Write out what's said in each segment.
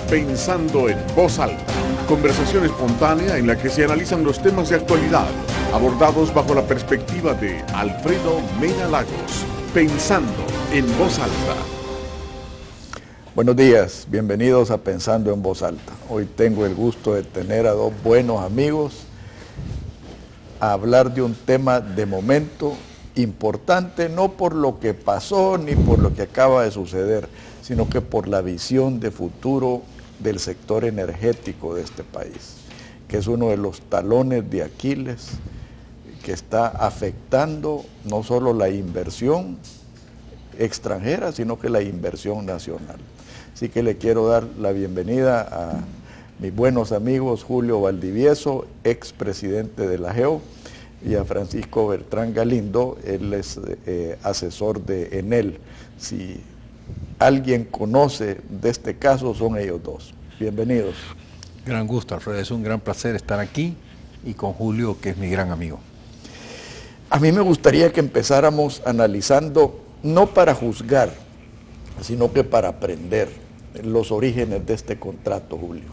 Pensando en Voz Alta, conversación espontánea en la que se analizan los temas de actualidad, abordados bajo la perspectiva de Alfredo Mena Lagos. Pensando en Voz Alta. Buenos días, bienvenidos a Pensando en Voz Alta. Hoy tengo el gusto de tener a dos buenos amigos a hablar de un tema de momento importante, no por lo que pasó ni por lo que acaba de suceder, sino que por la visión de futuro del sector energético de este país, que es uno de los talones de Aquiles que está afectando no solo la inversión extranjera, sino que la inversión nacional. Así que le quiero dar la bienvenida a mis buenos amigos Julio Valdivieso, expresidente de la GEO, y a Francisco Bertrán Galindo, él es asesor de Enel. Si alguien conoce de este caso, son ellos dos. Bienvenidos. Gran gusto, Alfredo, es un gran placer estar aquí y con Julio, que es mi gran amigo. A mí me gustaría que empezáramos analizando, no para juzgar, sino que para aprender los orígenes de este contrato, Julio.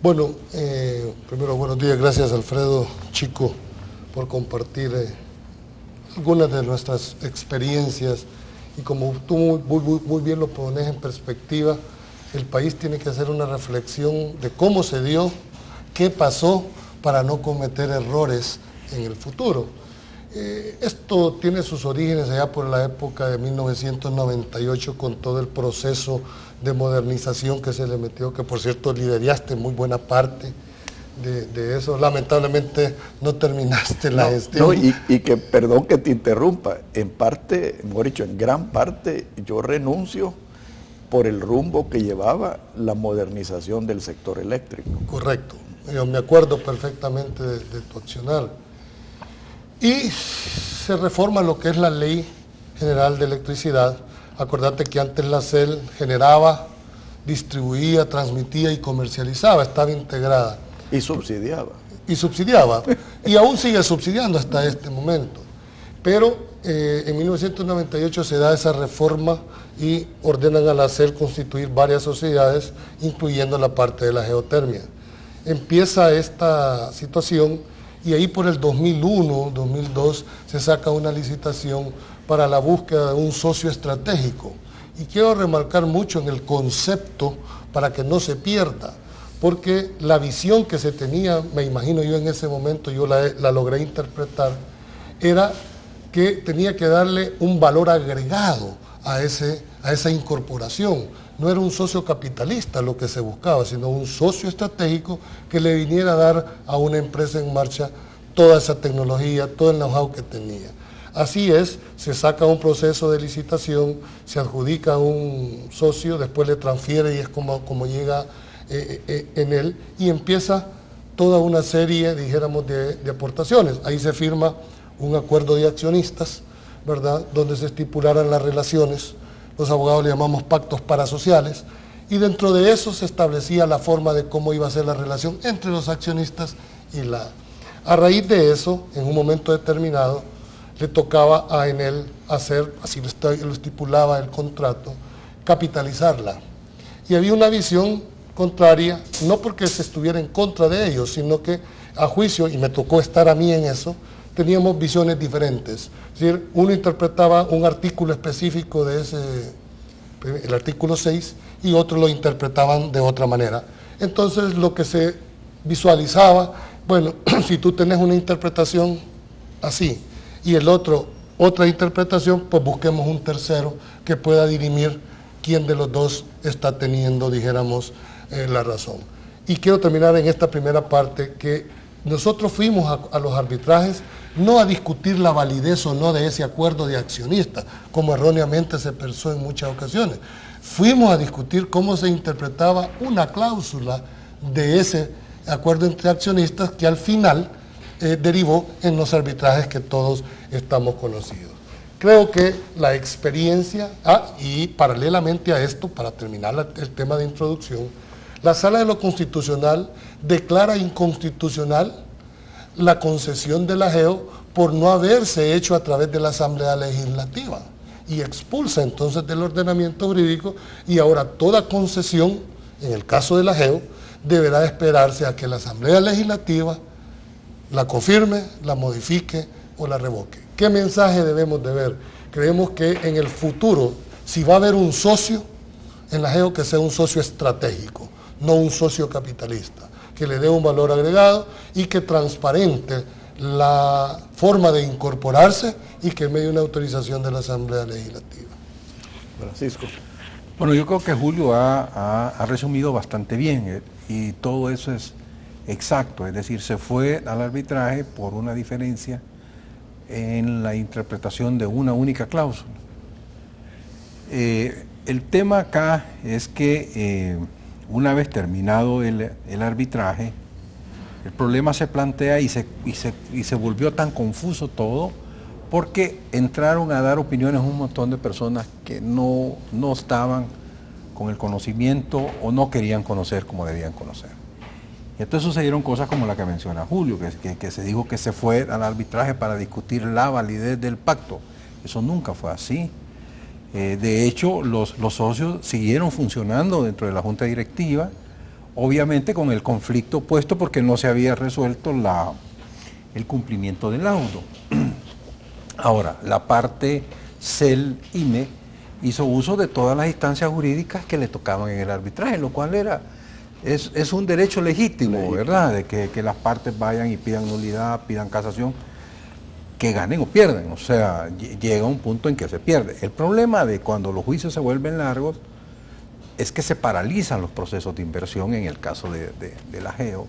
Bueno, primero buenos días, gracias Alfredo Chico por compartir algunas de nuestras experiencias, y como tú muy bien lo pones en perspectiva, el país tiene que hacer una reflexión de cómo se dio, qué pasó, para no cometer errores en el futuro. Esto tiene sus orígenes allá por la época de 1998, con todo el proceso de modernización que se le metió, que por cierto lideraste muy buena parte de eso. Lamentablemente no terminaste la gestión. No, y que, perdón que te interrumpa, en parte, mejor dicho, en gran parte, yo renuncio por el rumbo que llevaba la modernización del sector eléctrico. Correcto, yo me acuerdo perfectamente de tu accionar. Y se reforma lo que es la Ley General de Electricidad. Acordate que antes la CEL generaba, distribuía, transmitía y comercializaba, estaba integrada. Y subsidiaba. Y subsidiaba, y aún sigue subsidiando hasta este momento. Pero en 1998 se da esa reforma y ordenan a la CEL constituir varias sociedades, incluyendo la parte de la geotermia. Empieza esta situación y ahí por el 2001, 2002, se saca una licitación para la búsqueda de un socio estratégico. Y quiero remarcar mucho en el concepto para que no se pierda, porque la visión que se tenía, me imagino yo en ese momento, yo la logré interpretar, era que tenía que darle un valor agregado a esa incorporación. No era un socio capitalista lo que se buscaba, sino un socio estratégico que le viniera a dar a una empresa en marcha toda esa tecnología, todo el know-how que tenía. Así es, se saca un proceso de licitación, se adjudica a un socio, después le transfiere y es como llega en él, y empieza toda una serie, dijéramos, de aportaciones. Ahí se firma un acuerdo de accionistas, ¿verdad?, donde se estipularan las relaciones, los abogados le llamamos pactos parasociales, y dentro de eso se establecía la forma de cómo iba a ser la relación entre los accionistas y la... A raíz de eso, en un momento determinado, le tocaba a Enel hacer, así lo estipulaba el contrato, capitalizarla. Y había una visión contraria, no porque se estuviera en contra de ellos, sino que a juicio, y me tocó estar a mí en eso, teníamos visiones diferentes. Es decir, uno interpretaba un artículo específico de el artículo 6, y otros lo interpretaban de otra manera. Entonces lo que se visualizaba, bueno, si tú tenés una interpretación así, y el otro otra interpretación, pues busquemos un tercero que pueda dirimir quién de los dos está teniendo, dijéramos, la razón. Y quiero terminar en esta primera parte, que nosotros fuimos a los arbitrajes no a discutir la validez o no de ese acuerdo de accionistas, como erróneamente se pensó en muchas ocasiones. Fuimos a discutir cómo se interpretaba una cláusula de ese acuerdo entre accionistas que al final derivó en los arbitrajes que todos estamos conocidos. Creo que la experiencia, y paralelamente a esto, para terminar el tema de introducción, la Sala de lo Constitucional declara inconstitucional la concesión de la GEO por no haberse hecho a través de la Asamblea Legislativa, y expulsa entonces del ordenamiento jurídico, y ahora toda concesión en el caso de la GEO, deberá esperarse a que la Asamblea Legislativa la confirme, la modifique o la revoque. ¿Qué mensaje debemos de ver? Creemos que en el futuro, si va a haber un socio en la GEO, que sea un socio estratégico, no un socio capitalista, que le dé un valor agregado y que transparente la forma de incorporarse y que medie una autorización de la Asamblea Legislativa. Francisco. Bueno, yo creo que Julio ha resumido bastante bien y todo eso es exacto, es decir, se fue al arbitraje por una diferencia en la interpretación de una única cláusula. El tema acá es que una vez terminado el arbitraje, el problema se plantea y se volvió tan confuso todo porque entraron a dar opiniones un montón de personas que no estaban con el conocimiento o no querían conocer como debían conocer. Y entonces sucedieron cosas como la que menciona Julio, que se dijo que se fue al arbitraje para discutir la validez del pacto. Eso nunca fue así. De hecho, los socios siguieron funcionando dentro de la Junta Directiva, obviamente con el conflicto puesto porque no se había resuelto el cumplimiento del laudo. Ahora, la parte CEL-IME hizo uso de todas las instancias jurídicas que le tocaban en el arbitraje, lo cual es un derecho legítimo, ¿verdad? De que las partes vayan y pidan nulidad, pidan casación, que ganen o pierden, o sea, llega un punto en que se pierde. El problema de cuando los juicios se vuelven largos es que se paralizan los procesos de inversión en el caso de la GEO,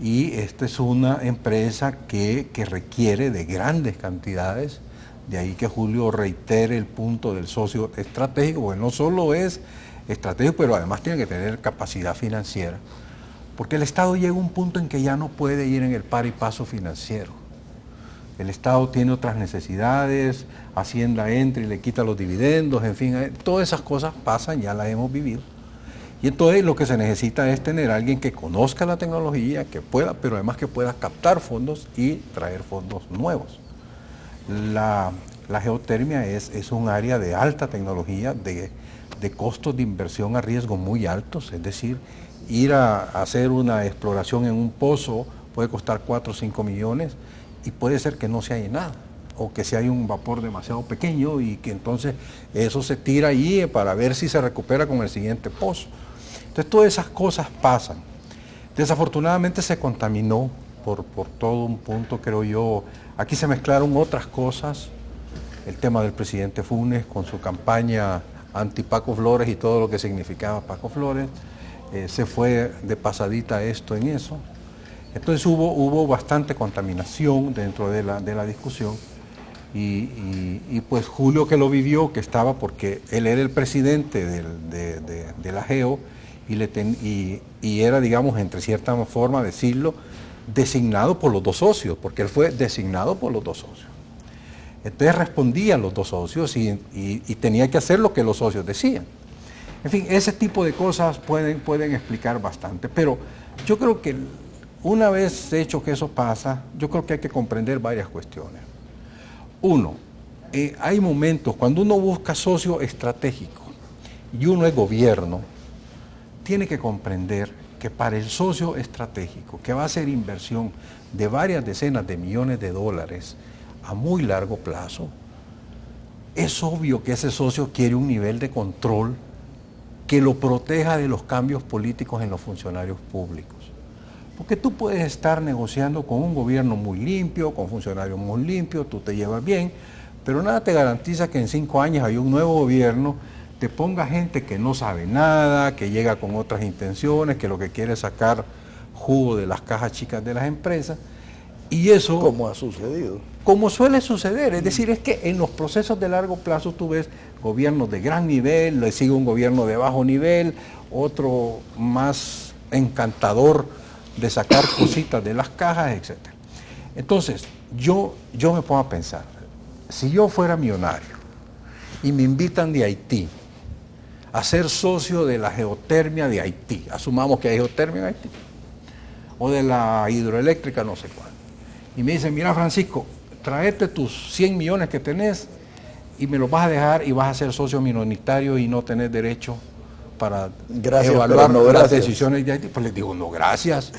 y esta es una empresa que requiere de grandes cantidades, de ahí que Julio reitere el punto del socio estratégico, porque no solo es estratégico, pero además tiene que tener capacidad financiera, porque el Estado llega a un punto en que ya no puede ir en el par y paso financiero. El Estado tiene otras necesidades, Hacienda entra y le quita los dividendos, en fin, todas esas cosas pasan, ya las hemos vivido. Y entonces lo que se necesita es tener a alguien que conozca la tecnología, que pueda, pero además que pueda captar fondos y traer fondos nuevos. La geotermia es un área de alta tecnología, de costos de inversión a riesgo muy altos, es decir, ir a hacer una exploración en un pozo puede costar 4 o 5 millones y puede ser que no se haya nada, o que si hay un vapor demasiado pequeño y que entonces eso se tira ahí para ver si se recupera con el siguiente pozo. Entonces todas esas cosas pasan. Desafortunadamente se contaminó por todo un punto, creo yo. Aquí se mezclaron otras cosas, el tema del presidente Funes con su campaña anti Paco Flores y todo lo que significaba Paco Flores, se fue de pasadita esto en eso. Entonces hubo bastante contaminación dentro de la discusión y pues Julio, que lo vivió, que estaba, porque él era el presidente de la GEO y era, digamos, entre cierta forma decirlo, designado por los dos socios, porque él fue designado por los dos socios. Entonces respondían los dos socios y tenía que hacer lo que los socios decían. En fin, ese tipo de cosas pueden explicar bastante, pero yo creo que una vez hecho que eso pasa, yo creo que hay que comprender varias cuestiones. Uno, hay momentos cuando uno busca socio estratégico y uno es gobierno, tiene que comprender que para el socio estratégico, que va a hacer inversión de varias decenas de millones de dólares a muy largo plazo, es obvio que ese socio quiere un nivel de control que lo proteja de los cambios políticos en los funcionarios públicos. Porque tú puedes estar negociando con un gobierno muy limpio, con funcionarios muy limpios, tú te llevas bien, pero nada te garantiza que en 5 años hay un nuevo gobierno, te ponga gente que no sabe nada, que llega con otras intenciones, que lo que quiere es sacar jugo de las cajas chicas de las empresas, y eso... Como ha sucedido. Como suele suceder, es decir, es que en los procesos de largo plazo tú ves gobiernos de gran nivel, le sigue un gobierno de bajo nivel, otro más encantador de sacar cositas de las cajas, etc. Entonces, yo me pongo a pensar, si yo fuera millonario y me invitan de Haití a ser socio de la geotermia de Haití, asumamos que hay geotermia en Haití, o de la hidroeléctrica no sé cuál, y me dicen, mira Francisco, traete tus 100 millones que tenés y me los vas a dejar y vas a ser socio minoritario y no tenés derecho Gracias, evaluar pero no las gracias. decisiones de Haití. Pues les digo, no, gracias.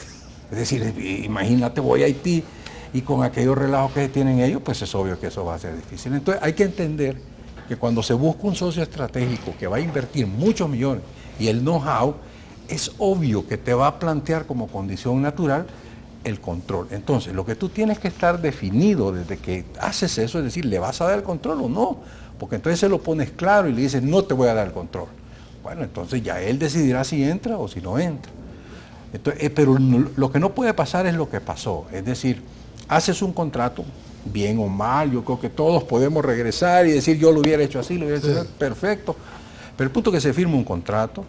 Es decir, imagínate, voy a Haití y con aquellos relajos que tienen ellos, pues es obvio que eso va a ser difícil. Entonces hay que entender que cuando se busca un socio estratégico que va a invertir muchos millones y el know-how, es obvio que te va a plantear como condición natural el control. Entonces, lo que tú tienes que estar definido desde que haces eso, es decir, ¿le vas a dar el control o no? Porque entonces se lo pones claro y le dices, no te voy a dar el control. Bueno, entonces ya él decidirá si entra o si no entra. Entonces, pero lo que no puede pasar es lo que pasó. Es decir, haces un contrato, bien o mal, yo creo que todos podemos regresar y decir, yo lo hubiera hecho así, lo hubiera hecho así, perfecto. Pero el punto es que se firma un contrato,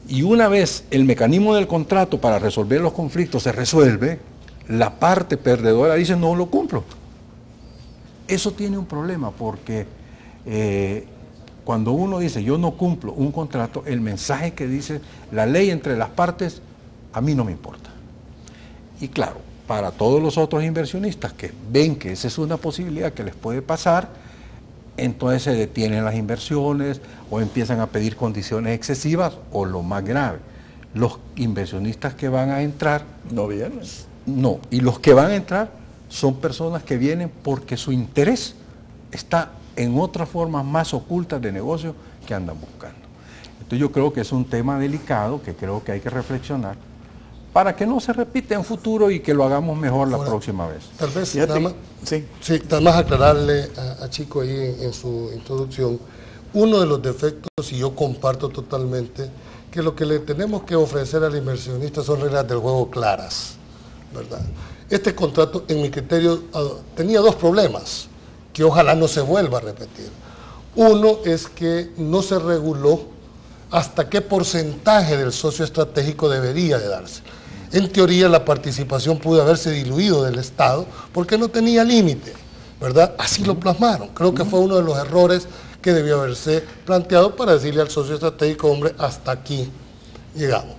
y una vez el mecanismo del contrato para resolver los conflictos se resuelve, la parte perdedora dice no lo cumplo. Eso tiene un problema porque cuando uno dice yo no cumplo un contrato, el mensaje que dice la ley entre las partes, a mí no me importa. Y claro, para todos los otros inversionistas que ven que esa es una posibilidad que les puede pasar, entonces se detienen las inversiones o empiezan a pedir condiciones excesivas o lo más grave, los inversionistas que van a entrar No vienen. no, y los que van a entrar son personas que vienen porque su interés está en otras formas más ocultas de negocio que andan buscando. Entonces yo creo que es un tema delicado que creo que hay que reflexionar para que no se repita en futuro y que lo hagamos mejor la próxima vez. Tal vez Fíjate, nada más, sí. sí, nada más aclararle a Chico ahí en su introducción, uno de los defectos, y yo comparto totalmente, que lo que le tenemos que ofrecer al inversionista son reglas del juego claras, ¿verdad? Este contrato, en mi criterio, tenía dos problemas, que ojalá no se vuelva a repetir. Uno es que no se reguló hasta qué porcentaje del socio estratégico debería de darse. En teoría la participación pudo haberse diluido del Estado porque no tenía límite, ¿verdad? Así lo plasmaron. Creo que fue uno de los errores que debió haberse planteado para decirle al socio estratégico, hombre, hasta aquí llegamos.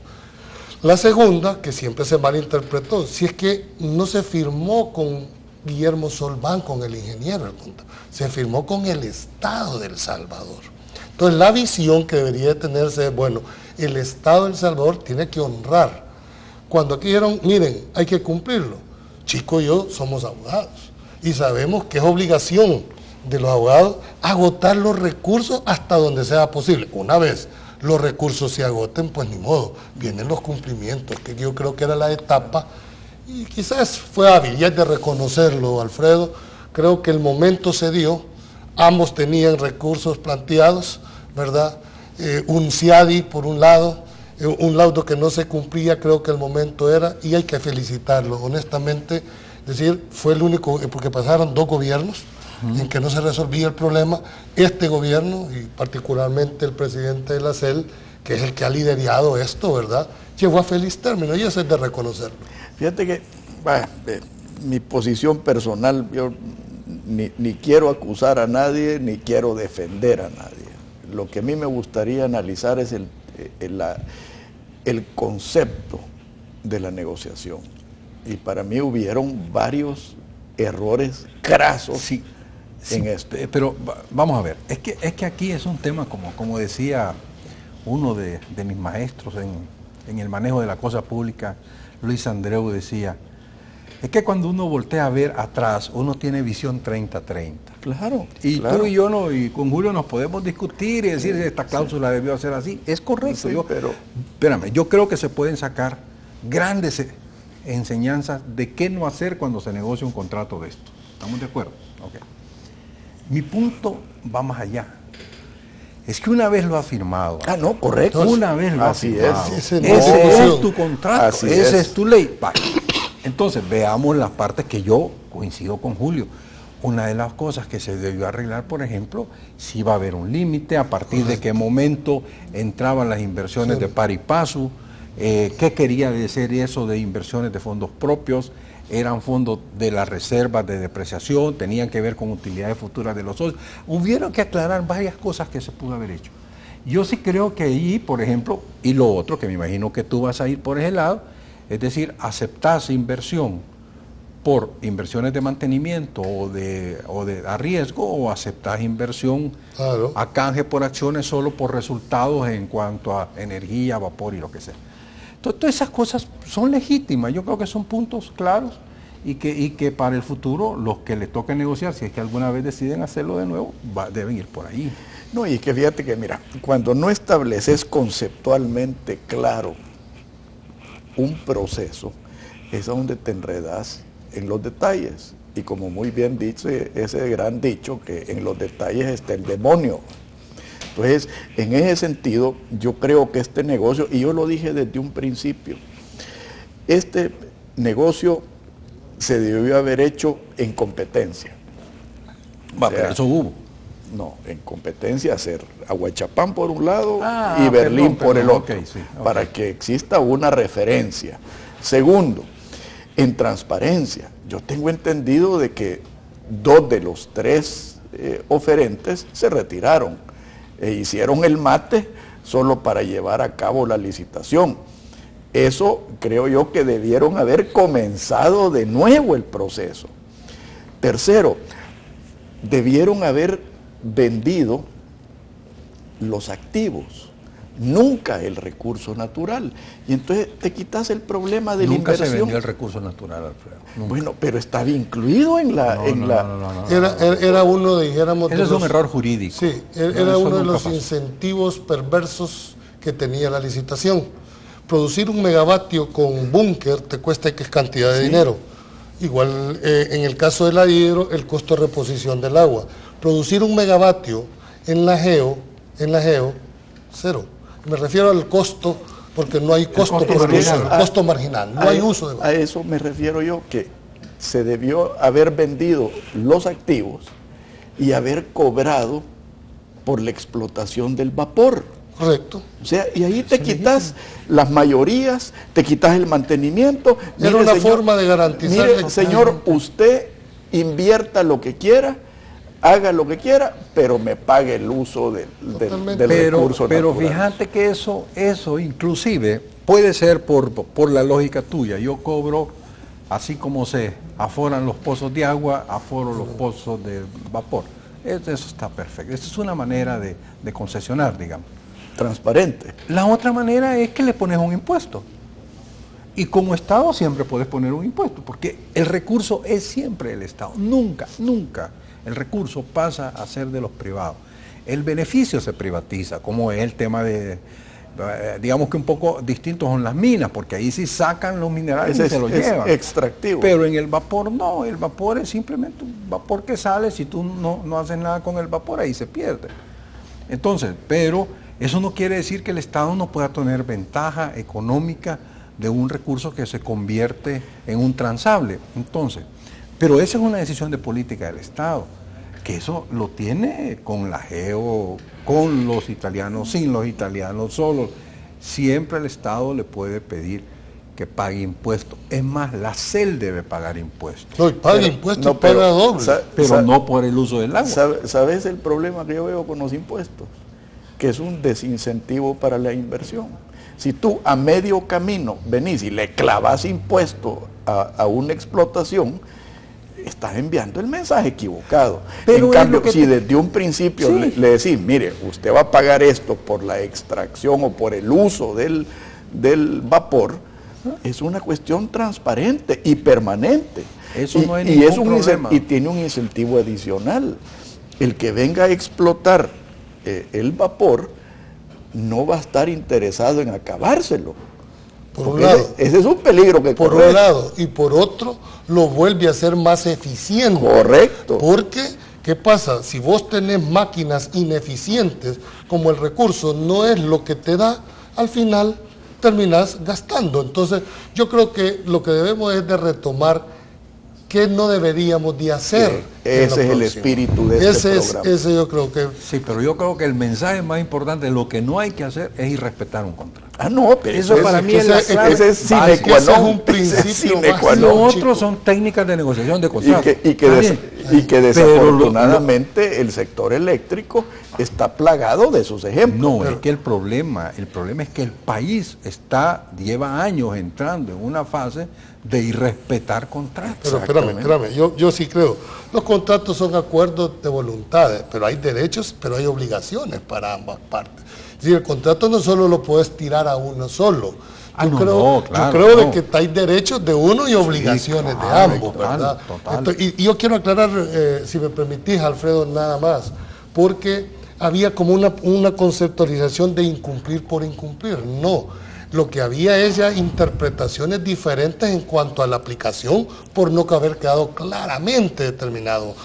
La segunda, que siempre se malinterpretó, si es que no se firmó con Guillermo Solván, con el ingeniero, se firmó con el Estado de El Salvador. Entonces la visión que debería de tenerse es, bueno, el Estado de El Salvador tiene que honrar. Cuando aquí dijeron, miren, hay que cumplirlo. Chico y yo somos abogados y sabemos que es obligación de los abogados agotar los recursos hasta donde sea posible. Una vez los recursos se agoten, pues ni modo, vienen los cumplimientos, que yo creo que era la etapa, y quizás fue hábil, y hay de reconocerlo, Alfredo, creo que el momento se dio, ambos tenían recursos planteados, ¿verdad? Un CIADI por un lado, un laudo que no se cumplía, creo que el momento era, y hay que felicitarlo, honestamente, decir, fue el único, porque pasaron 2 gobiernos en que no se resolvía el problema, este gobierno, y particularmente el presidente de la CEL, que es el que ha liderado esto, ¿verdad?, llegó a feliz término, y eso es de reconocerlo. Fíjate que mi posición personal, yo ni quiero acusar a nadie, ni quiero defender a nadie. Lo que a mí me gustaría analizar es el concepto de la negociación. Y para mí hubieron varios errores crasos en esto. Pero vamos a ver, es que aquí es un tema, como decía uno de mis maestros en el manejo de la cosa pública, Luis Andreu, decía, es que cuando uno voltea a ver atrás, uno tiene visión 30-30. Claro. Y claro. tú y yo y con Julio nos podemos discutir y decir esta cláusula debió ser así. Es correcto. Sí, pero espérame, yo creo que se pueden sacar grandes enseñanzas de qué no hacer cuando se negocia un contrato de esto. ¿Estamos de acuerdo? Okay. Mi punto va más allá. Es que una vez lo ha firmado. no, correcto. Una vez lo ha Así firmado. es. Ese es tu contrato, Así esa es. es tu ley. Vale. Entonces, veamos las partes que yo coincido con Julio. Una de las cosas que se debió arreglar, por ejemplo, si va a haber un límite, a partir de qué momento entraban las inversiones de par y paso, qué quería decir eso de inversiones de fondos propios, eran fondos de las reservas de depreciación, tenían que ver con utilidades futuras de los socios. Hubieron que aclarar varias cosas que se pudo haber hecho. Yo sí creo que ahí, por ejemplo, y lo otro, que me imagino que tú vas a ir por ese lado, es decir, aceptarse inversión por inversiones de mantenimiento o de a riesgo, o aceptas inversión a canje por acciones solo por resultados en cuanto a energía, vapor y lo que sea. Entonces, todas esas cosas son legítimas. Yo creo que son puntos claros y que para el futuro los que les toque negociar, si es que alguna vez deciden hacerlo de nuevo, deben ir por ahí. No, y que fíjate que, mira, cuando no estableces conceptualmente claro un proceso, es donde te enredas en los detalles. Y como muy bien dice ese gran dicho, que en los detalles está el demonio. Entonces, en ese sentido, yo creo que este negocio, y yo lo dije desde un principio, este negocio se debió haber hecho en competencia. Pero eso hubo. No, en competencia hacer Aguachapán por un lado y Berlín por el otro, para que exista una referencia. Segundo, en transparencia. Yo tengo entendido de que 2 de los 3 oferentes se retiraron e hicieron el mate solo para llevar a cabo la licitación. Eso creo yo que debieron haber comenzado de nuevo el proceso. Tercero, debieron haber vendido los activos, nunca el recurso natural. Y entonces te quitas el problema de la inversión. Nunca se vendió el recurso natural, Alfredo. Nunca. Bueno, pero estaba incluido en la... Era uno, dijéramos... Ese es un error jurídico. Sí, era uno de los incentivos perversos que tenía la licitación. Producir un megavatio con búnker te cuesta X cantidad de dinero. Igual en el caso del hidro, el costo de reposición del agua. Producir un megavatio en la geo, cero. Me refiero al costo, porque no hay costo por el uso, costo marginal, no hay uso de... A eso me refiero yo, que se debió haber vendido los activos y haber cobrado por la explotación del vapor. Correcto. O sea, y ahí te quitas las mayorías, te quitas el mantenimiento. Era una forma de garantizar... Mire, señor, usted invierta lo que quiera, haga lo que quiera, pero me pague el uso del recurso natural. Pero fíjate que eso inclusive puede ser por la lógica tuya. Yo cobro, así como se aforan los pozos de agua, aforo los pozos de vapor. Eso está perfecto. Esa es una manera de concesionar, digamos. Transparente. La otra manera es que le pones un impuesto. Y como Estado siempre puedes poner un impuesto, porque el recurso es siempre del Estado. Nunca el recurso pasa a ser de los privados. El beneficio se privatiza, como es el tema de, digamos que un poco distintos son las minas, porque ahí sí sacan los minerales y se los llevan. Extractivo. Pero en el vapor no, el vapor es simplemente un vapor que sale, si tú no haces nada con el vapor, ahí se pierde. Entonces, pero eso no quiere decir que el Estado no pueda tener ventaja económica de un recurso que se convierte en un transable. Entonces, pero esa es una decisión de política del Estado, que eso lo tiene con la GEO, con los italianos, sin los italianos, solo. Siempre el Estado le puede pedir que pague impuestos. Es más, la CEL debe pagar impuestos. No, paga impuestos, no, paga doble. Pero no por el uso del agua. ¿Sabes el problema que yo veo con los impuestos? Que es un desincentivo para la inversión. Si tú a medio camino venís y le clavas impuesto a una explotación, estás enviando el mensaje equivocado. Pero en cambio, si desde un principio le decís, mire, usted va a pagar esto por la extracción o por el uso del vapor, es una cuestión transparente y permanente. Eso no hay ningún problema. Y tiene un incentivo adicional. El que venga a explotar el vapor no va a estar interesado en acabárselo. Por un lado. Ese es un peligro que corre. Por un lado. Y por otro, lo vuelve a ser más eficiente. Correcto. Porque, ¿qué pasa? Si vos tenés máquinas ineficientes, como el recurso no es lo que te da, al final terminás gastando. Entonces, yo creo que lo que debemos es de retomar qué no deberíamos de hacer. Ese es el espíritu de este programa. Ese yo creo que... Sí, pero yo creo que el mensaje más importante, lo que no hay que hacer es irrespetar un contrato. Ah, no, pero eso para mí es la clave. Ese es sine qua non. un principio. Lo otro son técnicas de negociación de contratos. Y que desafortunadamente el sector eléctrico está plagado de esos ejemplos. No, es que el problema es que el país lleva años entrando en una fase de irrespetar contratos. Pero espérame, yo sí creo, los contratos son acuerdos de voluntades, pero hay derechos, pero hay obligaciones para ambas partes. Es decir, el contrato no solo lo puedes tirar a uno solo. Yo creo de que hay derechos de uno y obligaciones de ambos, ¿verdad? Total. Y yo quiero aclarar, si me permitís, Alfredo, nada más, porque había como una conceptualización de incumplir por incumplir. No, lo que había es ya interpretaciones diferentes en cuanto a la aplicación por no haber quedado claramente determinado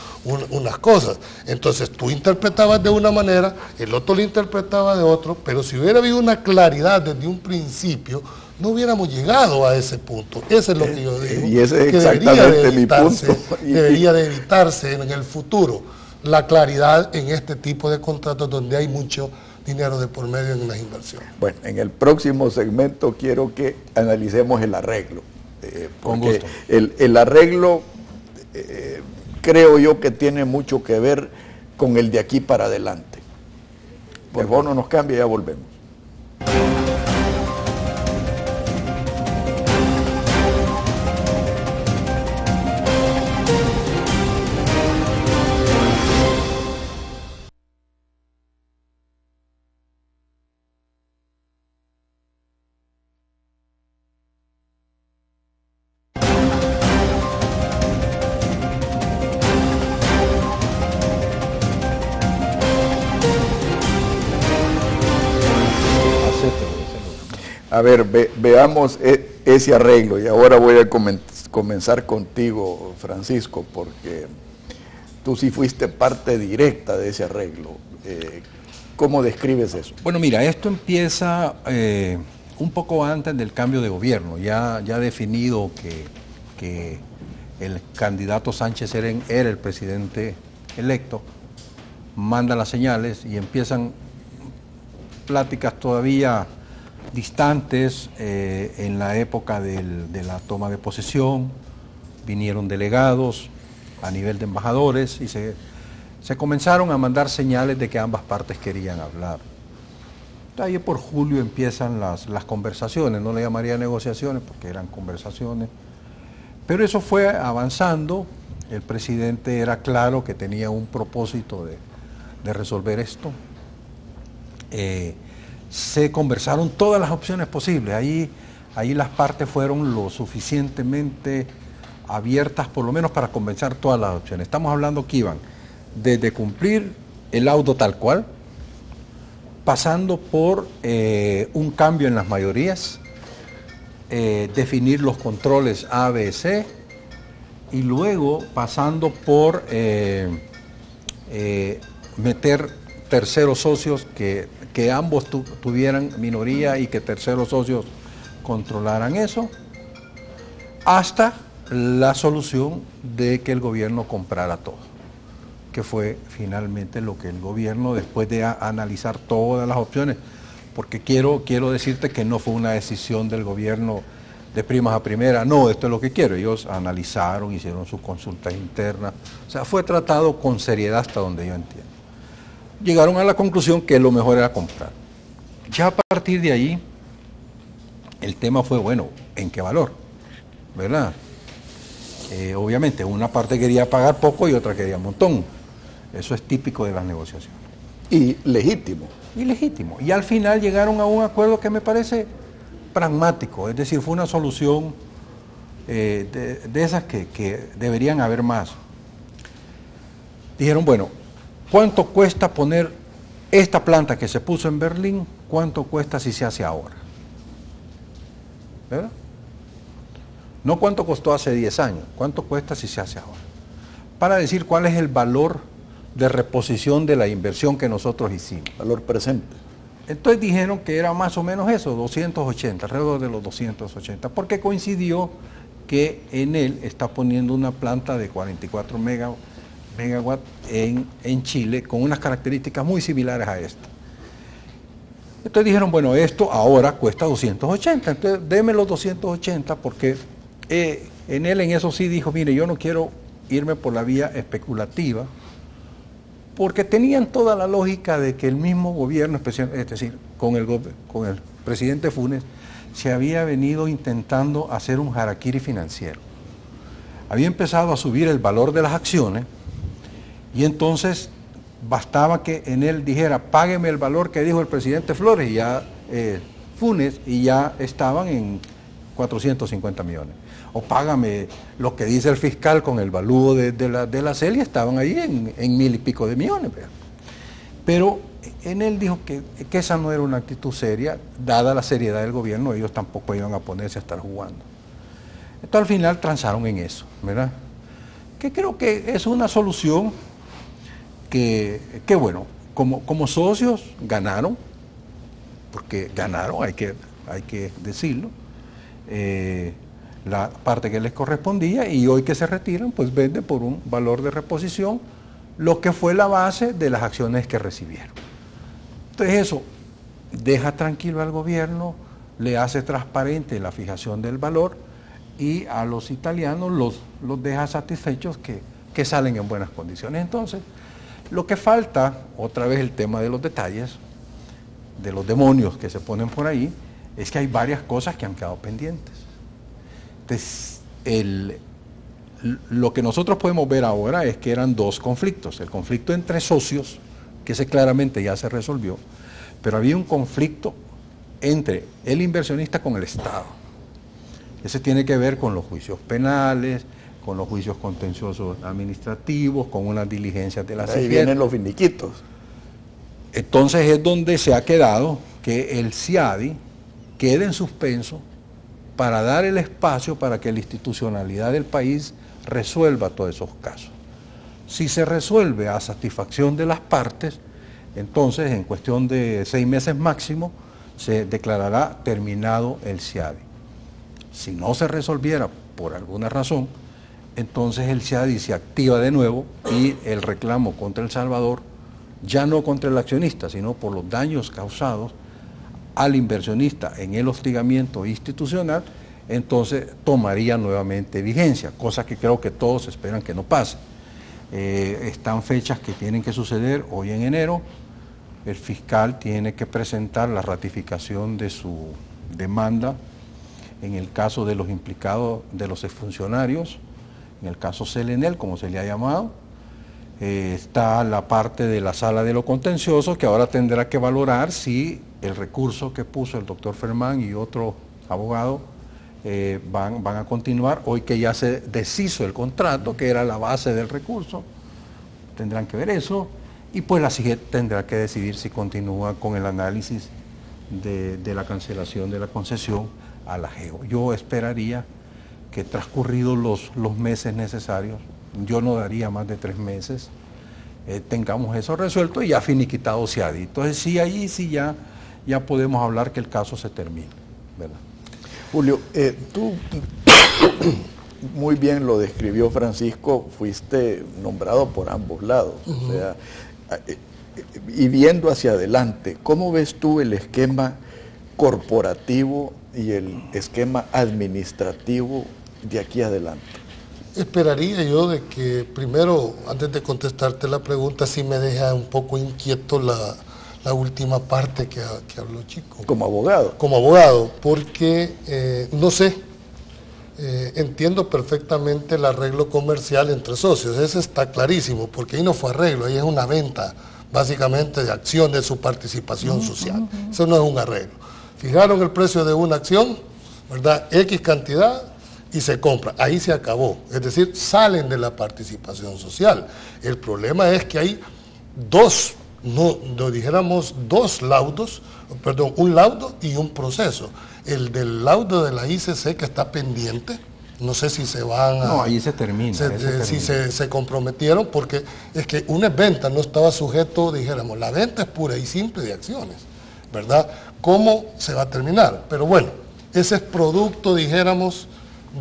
unas cosas. Entonces tú interpretabas de una manera, el otro lo interpretaba de otro, pero si hubiera habido una claridad desde un principio, no hubiéramos llegado a ese punto. Eso es lo que yo digo. Y ese es exactamente mi punto. Debería de evitarse en el futuro la claridad en este tipo de contratos donde hay mucho dinero de por medio en las inversiones. Bueno, en el próximo segmento quiero que analicemos el arreglo. Porque el arreglo creo yo que tiene mucho que ver con el de aquí para adelante. Por favor, no nos cambie, ya volvemos. A ver, veamos ese arreglo, y ahora voy a comenzar contigo, Francisco, porque tú sí fuiste parte directa de ese arreglo. ¿Cómo describes eso? Bueno, mira, esto empieza un poco antes del cambio de gobierno, ya definido que el candidato Sánchez era el presidente electo, manda las señales y empiezan pláticas todavía distantes en la época de la toma de posesión. Vinieron delegados a nivel de embajadores y se comenzaron a mandar señales de que ambas partes querían hablar. Ahí por julio empiezan las conversaciones, no le llamaría negociaciones porque eran conversaciones, pero eso fue avanzando. El presidente era claro que tenía un propósito de resolver esto. Se conversaron todas las opciones posibles, ahí las partes fueron lo suficientemente abiertas, por lo menos para conversar todas las opciones. Estamos hablando que iban desde cumplir el laudo tal cual, pasando por un cambio en las mayorías, definir los controles A, B, C, y luego pasando por meter terceros socios que ambos tuvieran minoría y que terceros socios controlaran eso, hasta la solución de que el gobierno comprara todo, que fue finalmente lo que el gobierno, después de analizar todas las opciones, porque quiero decirte que no fue una decisión del gobierno de primas a primera, no, esto es lo que quiero. Ellos analizaron, hicieron sus consultas internas, o sea, fue tratado con seriedad hasta donde yo entiendo. Llegaron a la conclusión que lo mejor era comprar. Ya a partir de ahí, el tema fue, bueno, ¿en qué valor? ¿Verdad? Obviamente, una parte quería pagar poco y otra quería un montón. Eso es típico de las negociaciones. Y legítimo. Y legítimo. Y al final llegaron a un acuerdo que me parece pragmático, es decir, fue una solución de esas que deberían haber más. Dijeron, bueno, ¿cuánto cuesta poner esta planta que se puso en Berlín? ¿Cuánto cuesta si se hace ahora? ¿Verdad? No cuánto costó hace 10 años, cuánto cuesta si se hace ahora. Para decir cuál es el valor de reposición de la inversión que nosotros hicimos. Valor presente. Entonces dijeron que era más o menos eso, 280, alrededor de los 280, porque coincidió que en él está poniendo una planta de 44 megawatts en Chile con unas características muy similares a esta. Entonces dijeron, bueno, esto ahora cuesta 280, entonces déme los 280 porque en él en eso sí dijo, mire, yo no quiero irme por la vía especulativa, porque tenían toda la lógica de que el mismo gobierno, es decir, con el presidente Funes, se había venido intentando hacer un harakiri financiero. Había empezado a subir el valor de las acciones y entonces bastaba que en él dijera, págueme el valor que dijo el presidente Flores y ya Funes, y ya estaban en 450 millones. O págame lo que dice el fiscal con el valúo de la CEL y estaban ahí en 1000 y pico de millones. Pero en él dijo que esa no era una actitud seria, dada la seriedad del gobierno, ellos tampoco iban a ponerse a estar jugando. Entonces al final transaron en eso, ¿verdad? Que creo que es una solución que bueno, como socios ganaron, porque ganaron, hay que decirlo, la parte que les correspondía, y hoy que se retiran, pues venden por un valor de reposición lo que fue la base de las acciones que recibieron. Entonces eso deja tranquilo al gobierno, le hace transparente la fijación del valor y a los italianos los deja satisfechos que salen en buenas condiciones. Entonces, lo que falta, otra vez el tema de los detalles, de los demonios que se ponen por ahí, es que hay varias cosas que han quedado pendientes. Entonces, lo que nosotros podemos ver ahora es que eran dos conflictos. El conflicto entre socios, que ese claramente ya se resolvió, pero había un conflicto entre el inversionista con el Estado. Ese tiene que ver con los juicios penales, con los juicios contenciosos administrativos, con unas diligencias de la CIGET. Ahí vienen los finiquitos. Entonces es donde se ha quedado que el CIADI quede en suspenso para dar el espacio para que la institucionalidad del país resuelva todos esos casos. Si se resuelve a satisfacción de las partes, entonces en cuestión de 6 meses máximo se declarará terminado el CIADI. Si no se resolviera por alguna razón, entonces el CIADI se activa de nuevo y el reclamo contra El Salvador, ya no contra el accionista, sino por los daños causados al inversionista en el hostigamiento institucional, entonces tomaría nuevamente vigencia, cosa que creo que todos esperan que no pase. Están fechas que tienen que suceder hoy en enero. El fiscal tiene que presentar la ratificación de su demanda en el caso de los implicados, de los exfuncionarios, en el caso Selenel, como se le ha llamado. Está la parte de la sala de lo contencioso, que ahora tendrá que valorar si el recurso que puso el doctor Fermán y otro abogado van a continuar, hoy que ya se deshizo el contrato, que era la base del recurso. Tendrán que ver eso, y pues la CIGET tendrá que decidir si continúa con el análisis de la cancelación de la concesión a la GEO. Yo esperaría que transcurridos los meses necesarios, yo no daría más de 3 meses, tengamos eso resuelto y ya finiquitado CIADI. Entonces sí, ahí sí ya podemos hablar que el caso se termine, ¿verdad? Julio, tú muy bien lo describió Francisco, fuiste nombrado por ambos lados. O sea, y viendo hacia adelante, ¿cómo ves tú el esquema corporativo y el esquema administrativo de aquí adelante? Esperaría yo de que primero, antes de contestarte la pregunta, sí me deja un poco inquieto la última parte que habló Chico. Como abogado. Como abogado, porque no sé, entiendo perfectamente el arreglo comercial entre socios, ese está clarísimo, porque ahí no fue arreglo, ahí es una venta básicamente de acción de su participación social. Eso no es un arreglo. Fijaron el precio de una acción, ¿verdad? X cantidad y se compra. Ahí se acabó. Es decir, salen de la participación social. El problema es que hay un laudo y un proceso. El del laudo de la ICC que está pendiente, no sé si se van a... No, ahí se termina. Si se comprometieron, porque es que una venta no estaba sujeto, dijéramos, la venta es pura y simple de acciones, ¿verdad? ¿Cómo se va a terminar? Pero bueno, ese es producto, dijéramos,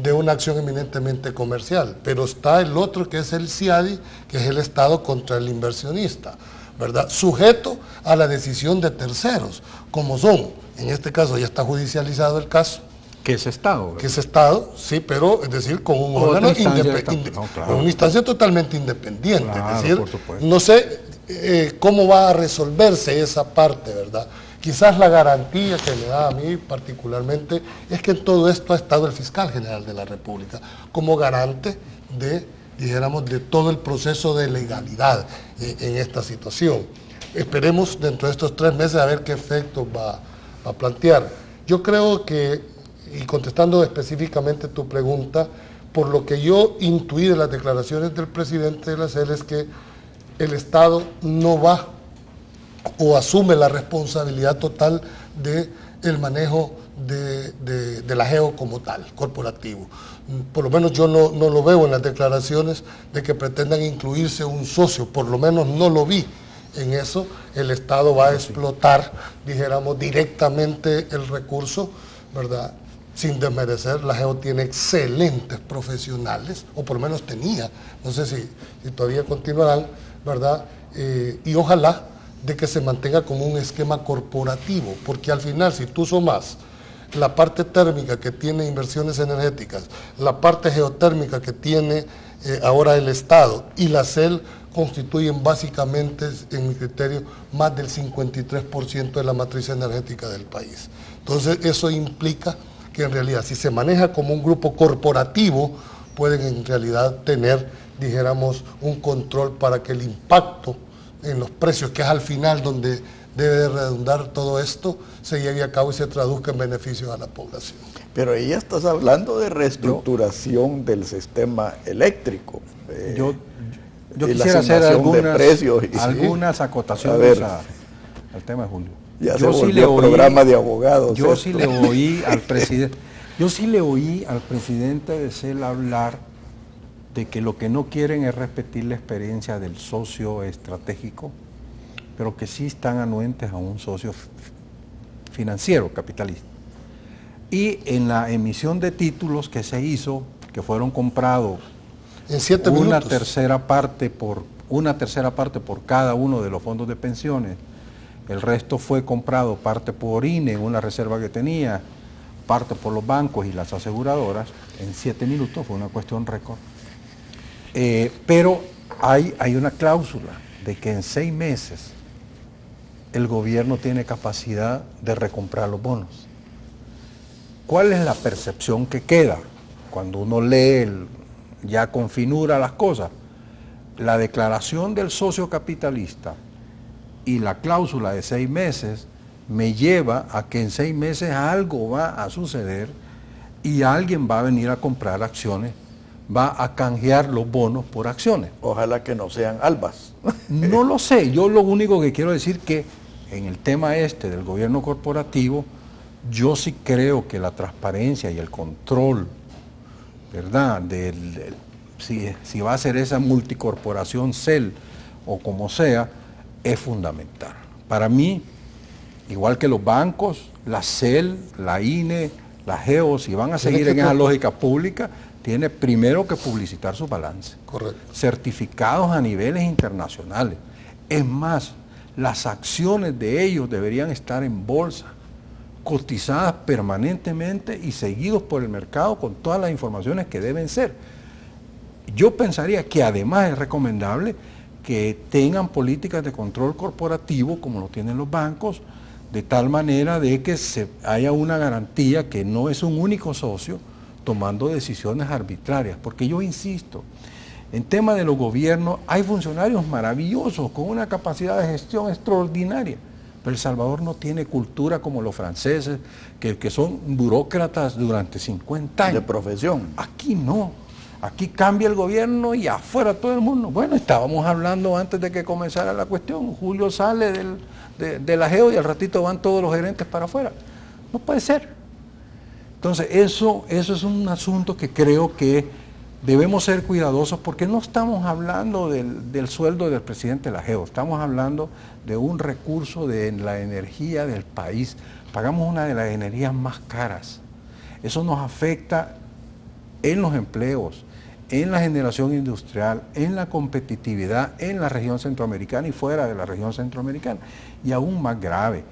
de una acción eminentemente comercial, pero está el otro que es el CIADI, que es el Estado contra el inversionista, ¿verdad? Sujeto a la decisión de terceros, como son, en este caso ya está judicializado el caso, Que es Estado, ¿verdad? Que es Estado, sí, pero es decir, con un Otra órgano instancia con una instancia totalmente independiente. Claro, es decir, por supuesto. no sé cómo va a resolverse esa parte, ¿verdad? Quizás la garantía que me da a mí particularmente es que en todo esto ha estado el fiscal general de la República como garante de, dijéramos, de todo el proceso de legalidad en esta situación. Esperemos dentro de estos 3 meses a ver qué efectos va a plantear. Yo creo que, y contestando específicamente tu pregunta, por lo que yo intuí de las declaraciones del presidente de la CEL es que el Estado no va o asume la responsabilidad total del manejo de la GEO como tal, corporativo. Por lo menos yo no lo veo en las declaraciones de que pretendan incluirse un socio, por lo menos no lo vi en eso. El Estado va a explotar, dijéramos, directamente el recurso, ¿verdad? Sin desmerecer, la GEO tiene excelentes profesionales, o por lo menos tenía, no sé si todavía continuarán, ¿verdad? Y ojalá de que se mantenga como un esquema corporativo, porque al final si tú sumas la parte térmica que tiene inversiones energéticas, la parte geotérmica que tiene ahora el Estado y la CEL, constituyen básicamente, en mi criterio, más del 53% de la matriz energética del país. Entonces eso implica que en realidad si se maneja como un grupo corporativo, pueden en realidad tener, dijéramos, un control para que el impacto en los precios, que es al final donde debe de redundar todo esto, se lleve a cabo y se traduzca en beneficios a la población. Pero ahí ya estás hablando de reestructuración del sistema eléctrico. Yo y la quisiera hacer asignación de precios algunas acotaciones al tema de Julio. Ya se volvió programa de abogados. Yo sí le oí al presidente, de CEL hablar de que lo que no quieren es repetir la experiencia del socio estratégico, pero que sí están anuentes a un socio financiero, capitalista. Y en la emisión de títulos que se hizo, que fueron comprados en 7 una minutos. tercera parte por cada uno de los fondos de pensiones, el resto fue comprado parte por INE, una reserva que tenía, parte por los bancos y las aseguradoras, en 7 minutos, fue una cuestión récord. Pero hay una cláusula de que en 6 meses el gobierno tiene capacidad de recomprar los bonos. ¿Cuál es la percepción que queda cuando uno lee, ya configura las cosas? La declaración del socio capitalista y la cláusula de 6 meses me lleva a que en 6 meses algo va a suceder y alguien va a venir a comprar acciones, va a canjear los bonos por acciones. Ojalá que no sean albas. No lo sé, yo lo único que quiero decir que en el tema del gobierno corporativo, yo sí creo que la transparencia y el control, ¿verdad?, si va a ser esa multicorporación CEL o como sea, es fundamental. Para mí, igual que los bancos, la CEL, la INE, la GEO, si van a seguir en esa lógica pública, tiene primero que publicitar su balance. Correcto. Certificados a niveles internacionales. Es más, las acciones de ellos deberían estar en bolsa, cotizadas permanentemente y seguidos por el mercado con todas las informaciones que deben ser. Yo pensaría que además es recomendable que tengan políticas de control corporativo como lo tienen los bancos, de tal manera de que haya una garantía que no es un único socio tomando decisiones arbitrarias, porque yo insisto, en tema de los gobiernos hay funcionarios maravillosos con una capacidad de gestión extraordinaria, pero El Salvador no tiene cultura como los franceses, que son burócratas durante 50 años. De profesión. Aquí no, aquí cambia el gobierno y afuera todo el mundo. Bueno, estábamos hablando antes de que comenzara la cuestión, Julio sale de la GEO y al ratito van todos los gerentes para afuera. No puede ser. Entonces, eso es un asunto que creo que debemos ser cuidadosos porque no estamos hablando del sueldo del presidente de la GEO, estamos hablando de un recurso de la energía del país. Pagamos una de las energías más caras. Eso nos afecta en los empleos, en la generación industrial, en la competitividad en la región centroamericana y fuera de la región centroamericana. Y aún más grave,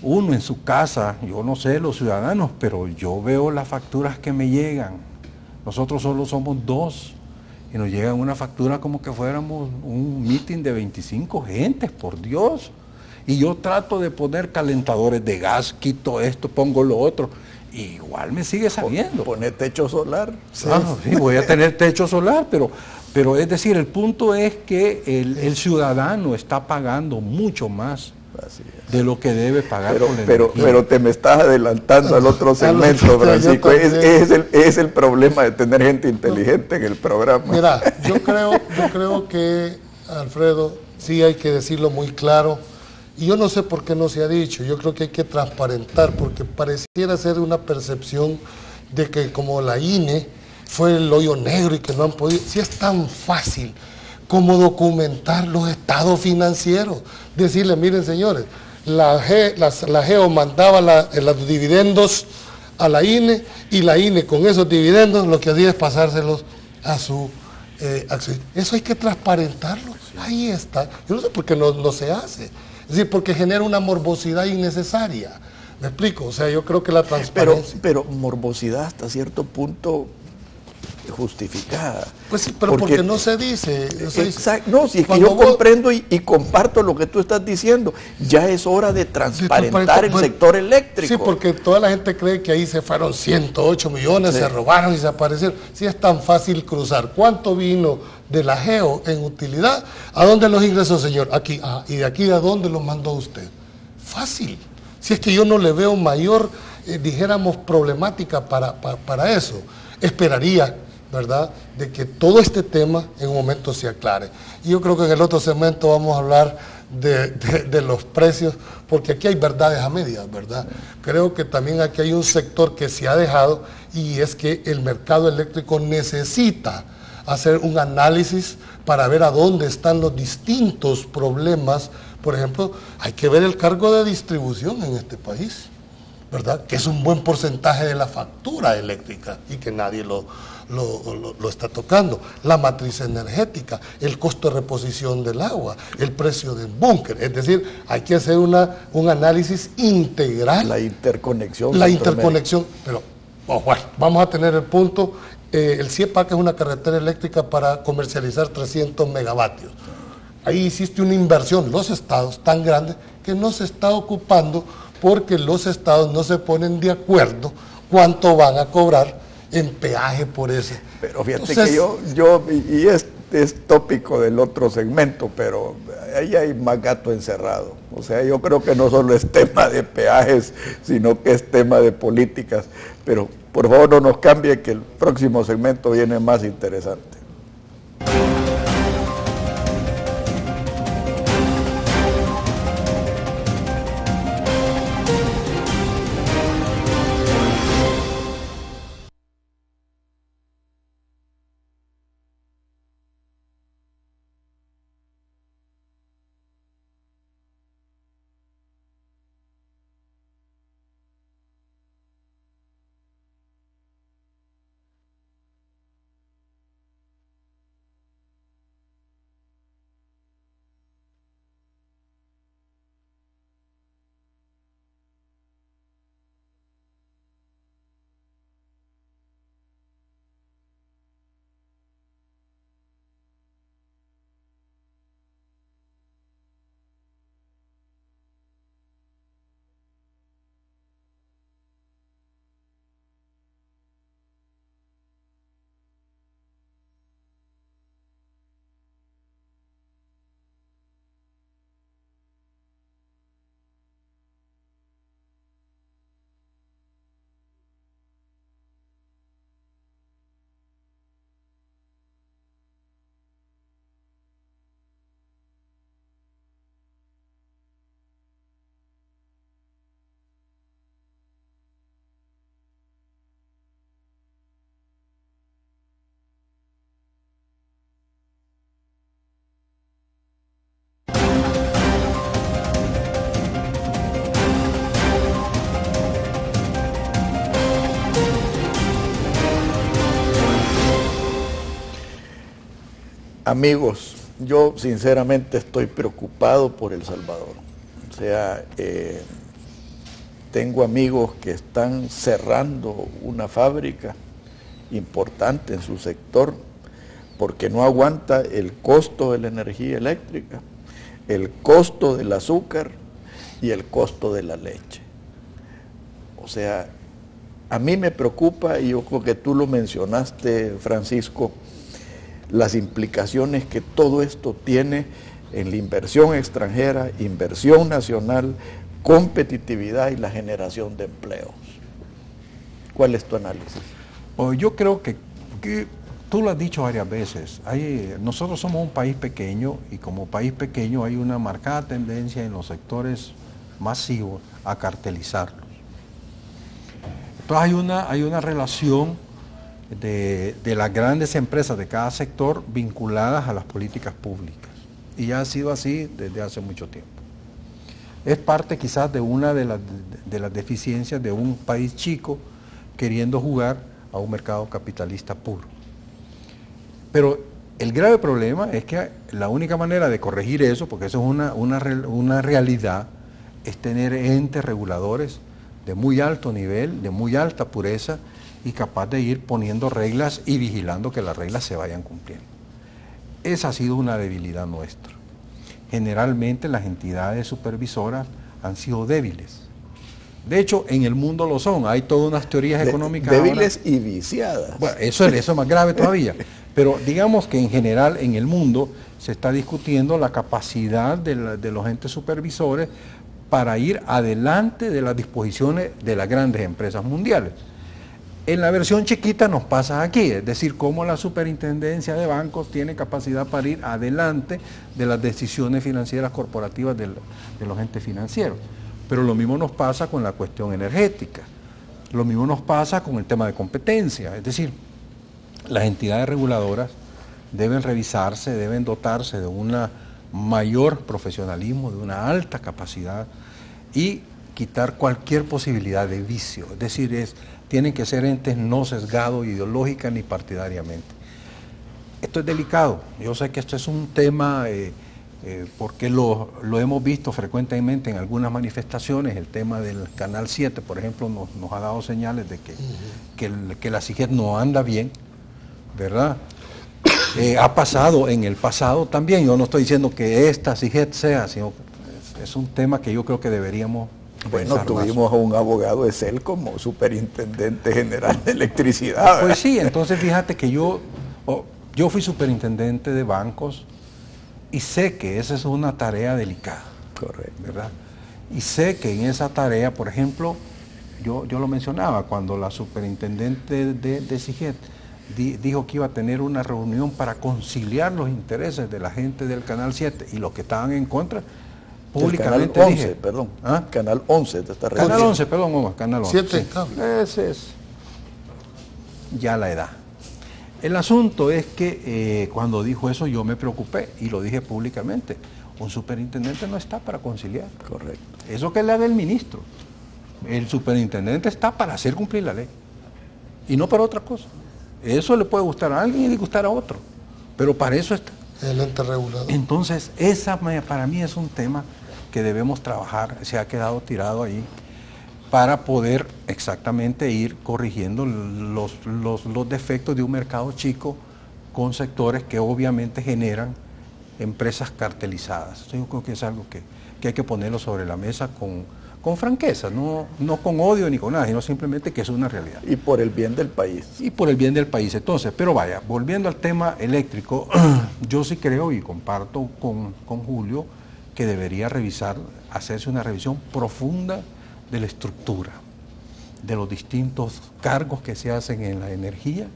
uno en su casa, yo no sé los ciudadanos, pero yo veo las facturas que me llegan. Nosotros solo somos 2 y nos llegan una factura como que fuéramos un meeting de 25 gentes, por Dios. Y yo trato de poner calentadores de gas, quito esto, pongo lo otro. Y igual me sigue saliendo. Poner techo solar. Sí, voy a tener techo solar, pero es decir, el punto es que el ciudadano está pagando mucho más de lo que debe pagar por la energía. Pero te me estás adelantando al otro segmento, Francisco. Es el problema de tener gente inteligente en el programa. Mira, yo creo que, Alfredo, sí hay que decirlo muy claro. Y yo no sé por qué no se ha dicho, yo creo que hay que transparentar, porque pareciera ser una percepción de que como la INE fue el hoyo negro y que no han podido, si es tan fácil como documentar los estados financieros, decirle, miren señores, la GEO mandaba los dividendos a la INE y la INE con esos dividendos lo que hacía es pasárselos a su acción. Eso hay que transparentarlo, ahí está, yo no sé por qué no se hace. Es decir, porque genera una morbosidad innecesaria. ¿Me explico? O sea, yo creo que la transparencia... Pero morbosidad hasta cierto punto justificada. Pues sí, pero porque no se dice. Exacto. No, si es que yo comprendo y comparto lo que tú estás diciendo. Ya es hora de transparentar el sector eléctrico. Sí, porque toda la gente cree que ahí se fueron 108 millones, se robaron y se aparecieron. Sí es tan fácil cruzar. ¿Cuánto vino de la GEO en utilidad? ¿A dónde los ingresó, señor? Aquí. ¿Y de aquí a dónde los mandó usted? Fácil. Si es que yo no le veo mayor, dijéramos, problemática para eso. Esperaría, ¿verdad?, de que todo este tema en un momento se aclare. Y yo creo que en el otro segmento vamos a hablar de los precios, porque aquí hay verdades a medias, ¿verdad? Creo que también aquí hay un sector que se ha dejado, y es que el mercado eléctrico necesita hacer un análisis para ver a dónde están los distintos problemas. Por ejemplo, hay que ver el cargo de distribución en este país, ¿verdad?, que es un buen porcentaje de la factura eléctrica y que nadie lo está tocando. La matriz energética, el costo de reposición del agua, el precio del búnker. Es decir, hay que hacer un análisis integral. La interconexión. Pero bueno, vamos a tener el punto. El CIEPAC es una carretera eléctrica para comercializar 300 megavatios. Ahí hiciste una inversión, los estados, tan grande que no se está ocupando, porque los estados no se ponen de acuerdo cuánto van a cobrar en peaje por ese. Pero fíjate que es tópico del otro segmento, pero ahí hay más gato encerrado. O sea, yo creo que no solo es tema de peajes, sino que es tema de políticas. Pero por favor no nos cambie, que el próximo segmento viene más interesante. Amigos, yo sinceramente estoy preocupado por El Salvador. O sea, tengo amigos que están cerrando una fábrica importante en su sector porque no aguanta el costo de la energía eléctrica, el costo del azúcar y el costo de la leche. O sea, a mí me preocupa, y yo creo que tú lo mencionaste, Francisco, las implicaciones que todo esto tiene en la inversión extranjera, inversión nacional, competitividad y la generación de empleos. ¿Cuál es tu análisis? Yo creo que tú lo has dicho varias veces, nosotros somos un país pequeño y como país pequeño hay una marcada tendencia en los sectores masivos a cartelizarlos. Entonces hay una relación de las grandes empresas de cada sector vinculadas a las políticas públicas y ya ha sido así desde hace mucho tiempo. Es parte quizás de una de las deficiencias de un país chico queriendo jugar a un mercado capitalista puro. Pero el grave problema es que la única manera de corregir eso, porque eso es una realidad, es tener entes reguladores de muy alto nivel, de muy alta pureza y capaz de ir poniendo reglas y vigilando que las reglas se vayan cumpliendo. Esa ha sido una debilidad nuestra. Generalmente las entidades supervisoras han sido débiles. De hecho, en el mundo lo son. Hay todas unas teorías económicas débiles ahora. Y viciadas. Bueno, eso es más grave todavía. Pero digamos que en general en el mundo se está discutiendo la capacidad de los entes supervisores para ir adelante de las disposiciones de las grandes empresas mundiales. En la versión chiquita nos pasa aquí, es decir, cómo la superintendencia de bancos tiene capacidad para ir adelante de las decisiones financieras corporativas de los entes financieros. Pero lo mismo nos pasa con la cuestión energética, lo mismo nos pasa con el tema de competencia, es decir, las entidades reguladoras deben revisarse, deben dotarse de un mayor profesionalismo, de una alta capacidad y quitar cualquier posibilidad de vicio, es decir, tienen que ser entes no sesgados ideológica ni partidariamente. Esto es delicado, yo sé que esto es un tema, porque lo hemos visto frecuentemente en algunas manifestaciones, el tema del Canal 7, por ejemplo, nos ha dado señales de que la CIGET no anda bien, ¿verdad? Ha pasado en el pasado también, yo no estoy diciendo que esta CIGET sea, sino es un tema que yo creo que deberíamos... Bueno, tuvimos a un abogado de CEL como superintendente general de electricidad, ¿verdad? Pues sí, entonces fíjate que yo fui superintendente de bancos y sé que esa es una tarea delicada. Correcto. ¿Verdad? Y sé que en esa tarea, por ejemplo, yo lo mencionaba, cuando la superintendente de CIGET dijo que iba a tener una reunión para conciliar los intereses de la gente del Canal 7 y los que estaban en contra, públicamente Canal 11, dije, perdón. ¿Ah? Canal 11 de esta red. Canal 11, perdón, Omar, Canal 11. 7 sí. Ese es ya la edad. El asunto es que cuando dijo eso yo me preocupé y lo dije públicamente. Un superintendente no está para conciliar. Correcto. Eso que le haga el ministro. El superintendente está para hacer cumplir la ley y no para otra cosa. Eso le puede gustar a alguien y disgustar a otro, pero para eso está. El ente regulador. Entonces, para mí es un tema que debemos trabajar, se ha quedado tirado ahí, para poder exactamente ir corrigiendo los defectos de un mercado chico con sectores que obviamente generan empresas cartelizadas. Yo creo que es algo que hay que ponerlo sobre la mesa con franqueza, no con odio ni con nada, sino simplemente que es una realidad. Y por el bien del país. Y por el bien del país. Entonces, pero vaya, volviendo al tema eléctrico, yo sí creo y comparto con Julio que debería hacerse una revisión profunda de la estructura, de los distintos cargos que se hacen en la energía,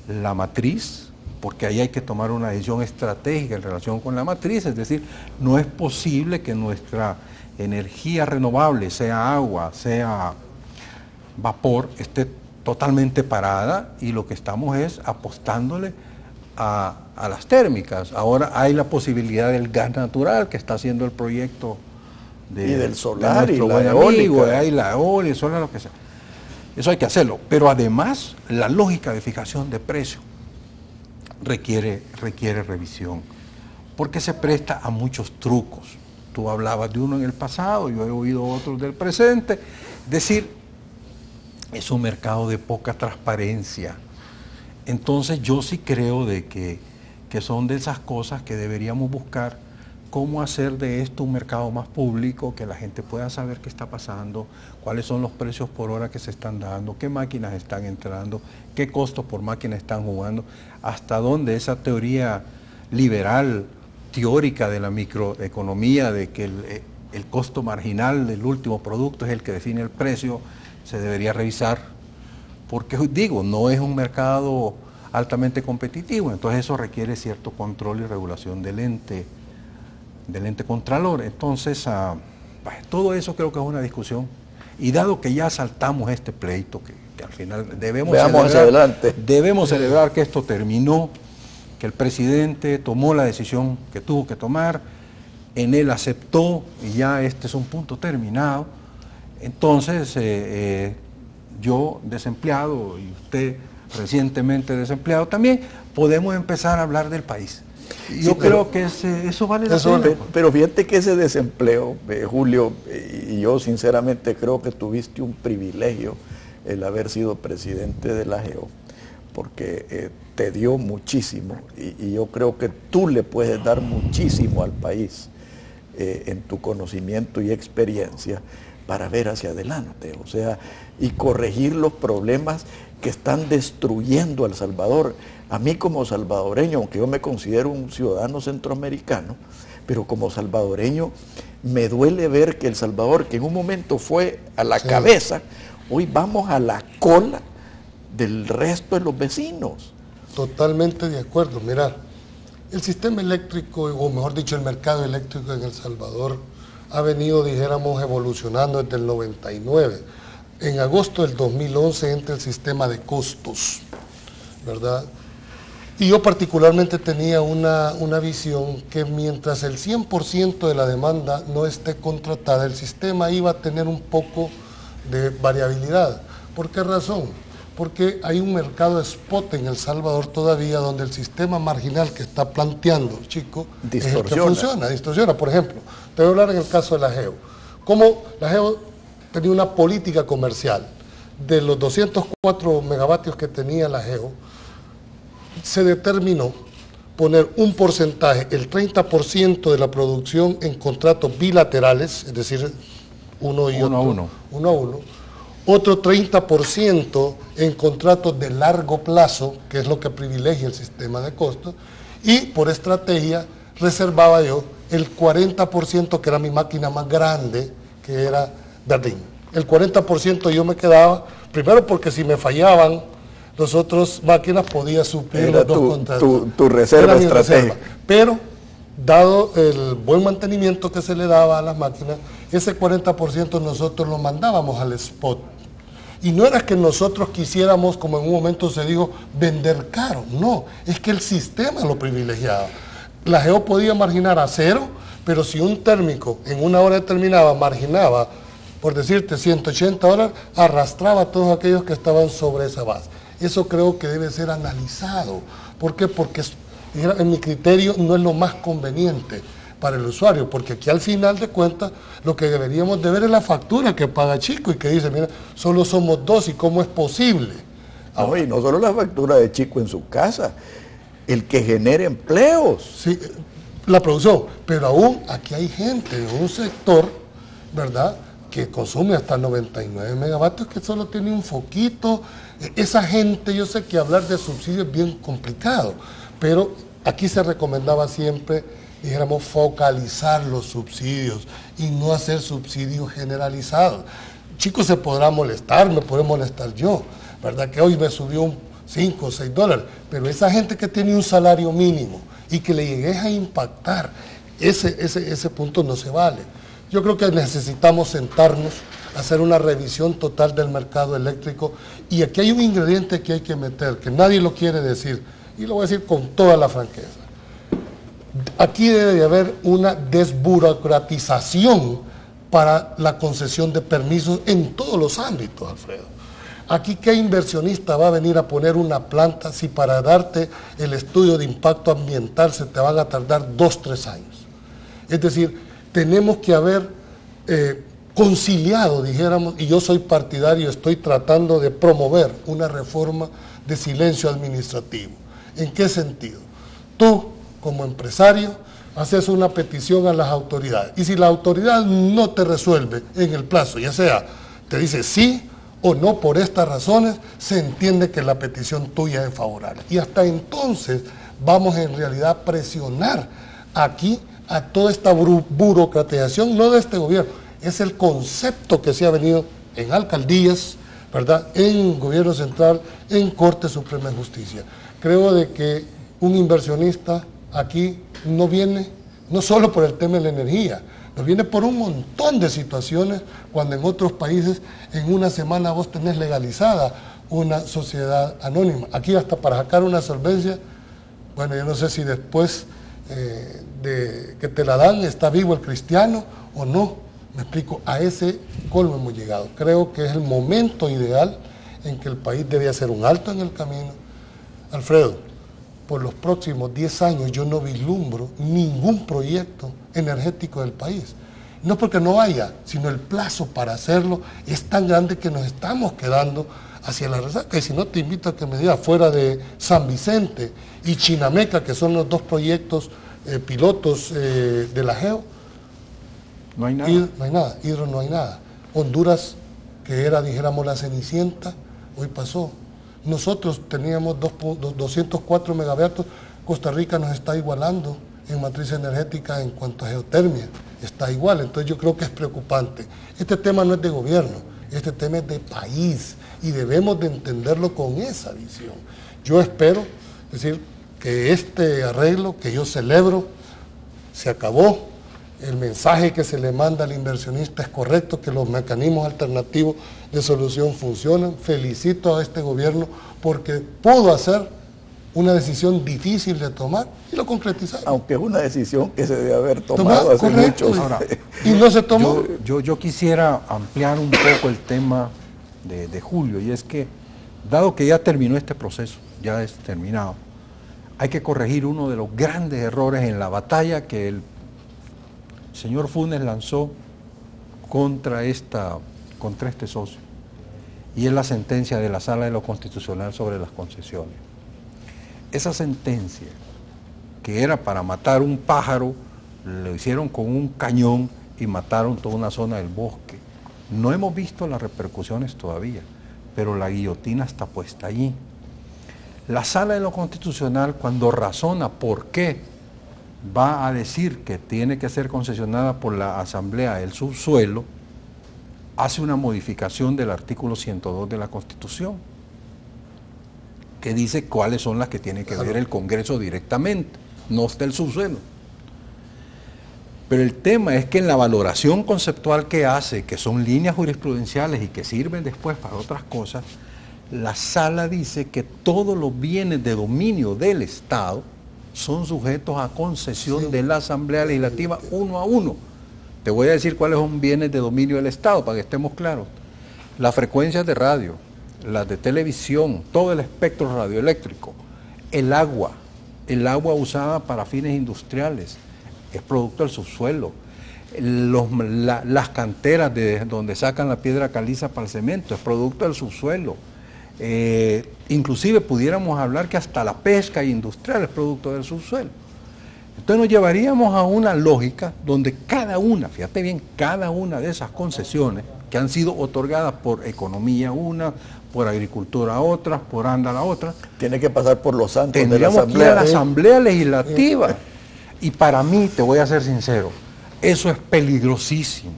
la matriz, porque ahí hay que tomar una decisión estratégica en relación con la matriz, es decir, no es posible que nuestra energía renovable, sea agua, sea vapor, esté totalmente parada y lo que estamos es apostándole a las térmicas. Ahora hay la posibilidad del gas natural que está haciendo el proyecto y del solar de y nuestro la buen amigo, eólica. hay la eólica, el solar, lo que sea. Eso hay que hacerlo, pero además la lógica de fijación de precios requiere revisión, porque se presta a muchos trucos. Tú hablabas de uno en el pasado, yo he oído otros del presente, Es decir, es un mercado de poca transparencia. Entonces yo sí creo de que son de esas cosas que deberíamos buscar cómo hacer de esto un mercado más público, que la gente pueda saber qué está pasando, cuáles son los precios por hora que se están dando, qué máquinas están entrando, qué costos por máquina están jugando, hasta dónde esa teoría liberal, teórica de la microeconomía, de que el costo marginal del último producto es el que define el precio, se debería revisar, porque digo, no es un mercado altamente competitivo, entonces eso requiere cierto control y regulación del ente contralor. Entonces, todo eso creo que es una discusión, y dado que ya saltamos este pleito, que al final debemos celebrar que esto terminó, que el presidente tomó la decisión que tuvo que tomar, en él aceptó, y ya este es un punto terminado. Entonces, yo desempleado y usted recientemente desempleado también, podemos empezar a hablar del país. Yo creo que eso vale la pena. Pero fíjate que ese desempleo, Julio, y yo sinceramente creo que tuviste un privilegio el haber sido presidente de la AGEO, porque te dio muchísimo, y yo creo que tú le puedes dar muchísimo al país en tu conocimiento y experiencia para ver hacia adelante, o sea, y corregir los problemas que están destruyendo a El Salvador. A mí como salvadoreño, aunque yo me considero un ciudadano centroamericano, pero como salvadoreño me duele ver que El Salvador, que en un momento fue a la cabeza, hoy vamos a la cola del resto de los vecinos. Totalmente de acuerdo. Mira, el sistema eléctrico, o mejor dicho, el mercado eléctrico en El Salvador ha venido, dijéramos, evolucionando desde el 99. En agosto del 2011 entra el sistema de costos, ¿verdad? Y yo particularmente tenía una visión que mientras el 100% de la demanda no esté contratada, el sistema iba a tener un poco de variabilidad. ¿Por qué razón? Porque hay un mercado spot en El Salvador todavía donde el sistema marginal que está planteando, chico, distorsiona. Por ejemplo, te voy a hablar en el caso de la AGEO. Cómo la AGEO tenía una política comercial. De los 204 megavatios que tenía la AGEO, se determinó poner un porcentaje, el 30% de la producción en contratos bilaterales, es decir, uno a uno, otro 30% en contratos de largo plazo, que es lo que privilegia el sistema de costos, y por estrategia reservaba yo el 40%, que era mi máquina más grande, que era Berlín. El 40% yo me quedaba, primero porque si me fallaban las otras máquinas podía suplir los dos contratos. Tu reserva estratégica. Pero, dado el buen mantenimiento que se le daba a las máquinas, ese 40% nosotros lo mandábamos al spot. Y no era que nosotros quisiéramos, como en un momento se dijo, vender caro. No, es que el sistema lo privilegiaba. La AGEO podía marginar a cero, pero si un térmico en una hora determinada marginaba, por decirte, 180 horas, arrastraba a todos aquellos que estaban sobre esa base. Eso creo que debe ser analizado. ¿Por qué? Porque en mi criterio no es lo más conveniente para el usuario, porque aquí al final de cuentas lo que deberíamos de ver es la factura que paga Chico y que dice, mira, solo somos dos y cómo es posible. No, y no solo la factura de Chico en su casa, el que genere empleos. Sí, la producción, pero aún aquí hay gente de un sector, ¿verdad?, que consume hasta 99 megavatios, que solo tiene un foquito. Esa gente, yo sé que hablar de subsidios es bien complicado, pero aquí se recomendaba siempre, dijéramos, focalizar los subsidios y no hacer subsidios generalizados. Chicos, se podrá molestar, me puede molestar yo, ¿verdad? Que hoy me subió un 5 o 6 dólares, pero esa gente que tiene un salario mínimo y que le llegues a impactar, ese punto no se vale. Yo creo que necesitamos sentarnos, hacer una revisión total del mercado eléctrico, y aquí hay un ingrediente que hay que meter, que nadie lo quiere decir, y lo voy a decir con toda la franqueza. Aquí debe de haber una desburocratización para la concesión de permisos en todos los ámbitos, Alfredo. Aquí, ¿qué inversionista va a venir a poner una planta si para darte el estudio de impacto ambiental se te van a tardar 2 o 3 años? Es decir, tenemos que haber conciliado, dijéramos, y yo soy partidario, estoy tratando de promover una reforma de silencio administrativo. ¿En qué sentido? Tú, como empresario, haces una petición a las autoridades, y si la autoridad no te resuelve en el plazo, ya sea te dice sí o no por estas razones, se entiende que la petición tuya es favorable. Y hasta entonces vamos en realidad a presionar aquí a toda esta burocratización, no de este gobierno, es el concepto que se ha venido en alcaldías, ¿verdad?, en gobierno central, en Corte Suprema de Justicia. Creo de que un inversionista aquí no viene, no solo por el tema de la energía, nos viene por un montón de situaciones, cuando en otros países en una semana vos tenés legalizada una sociedad anónima. Aquí hasta para sacar una solvencia, bueno, yo no sé si después de que te la dan está vivo el cristiano o no. Me explico, a ese colmo hemos llegado. Creo que es el momento ideal en que el país debe hacer un alto en el camino. Alfredo, por los próximos 10 años yo no vislumbro ningún proyecto energético del país. No porque no haya, sino el plazo para hacerlo es tan grande que nos estamos quedando hacia la resaca. Y si no, te invito a que me digas, fuera de San Vicente y Chinameca, que son los dos proyectos pilotos de la GEO, no hay nada. No hay nada, hidro no hay nada. Honduras, que era, dijéramos, la Cenicienta, hoy pasó. Nosotros teníamos 204 megavatios, Costa Rica nos está igualando en matriz energética en cuanto a geotermia, está igual, entonces yo creo que es preocupante. Este tema no es de gobierno, este tema es de país y debemos de entenderlo con esa visión. Yo espero, es decir, que este arreglo, que yo celebro, se acabó. El mensaje que se le manda al inversionista es correcto, que los mecanismos alternativos de solución funcionan. Felicito a este gobierno porque pudo hacer una decisión difícil de tomar y lo concretizaron. Aunque es una decisión que se debe haber tomado hace mucho. Ahora, y no se tomó. Yo quisiera ampliar un poco el tema de Julio, y es que, dado que ya terminó este proceso, ya es terminado, hay que corregir uno de los grandes errores en la batalla que el señor Funes lanzó contra este socio, y es la sentencia de la Sala de lo Constitucional sobre las concesiones. Esa sentencia, que era para matar un pájaro, lo hicieron con un cañón y mataron toda una zona del bosque. No hemos visto las repercusiones todavía, pero la guillotina está puesta allí. La Sala de lo Constitucional, cuando razona por qué va a decir que tiene que ser concesionada por la Asamblea el subsuelo, hace una modificación del artículo 102 de la Constitución, que dice cuáles son las que tiene que ver el Congreso directamente, no está el subsuelo. Pero el tema es que en la valoración conceptual que hace, que son líneas jurisprudenciales y que sirven después para otras cosas, la Sala dice que todos los bienes de dominio del Estado son sujetos a concesión de la Asamblea Legislativa uno a uno. Te voy a decir cuáles son bienes de dominio del Estado, para que estemos claros. Las frecuencias de radio, las de televisión, todo el espectro radioeléctrico, el agua usada para fines industriales, es producto del subsuelo. Las canteras de donde sacan la piedra caliza para el cemento, es producto del subsuelo. Inclusive pudiéramos hablar que hasta la pesca industrial es producto del subsuelo. Entonces nos llevaríamos a una lógica donde cada una, fíjate bien, cada una de esas concesiones que han sido otorgadas por economía una, por agricultura otra, por ándala otra, tiene que pasar por los santos tendríamos de la Asamblea. Que ir a la Asamblea Legislativa. Y para mí, te voy a ser sincero, eso es peligrosísimo.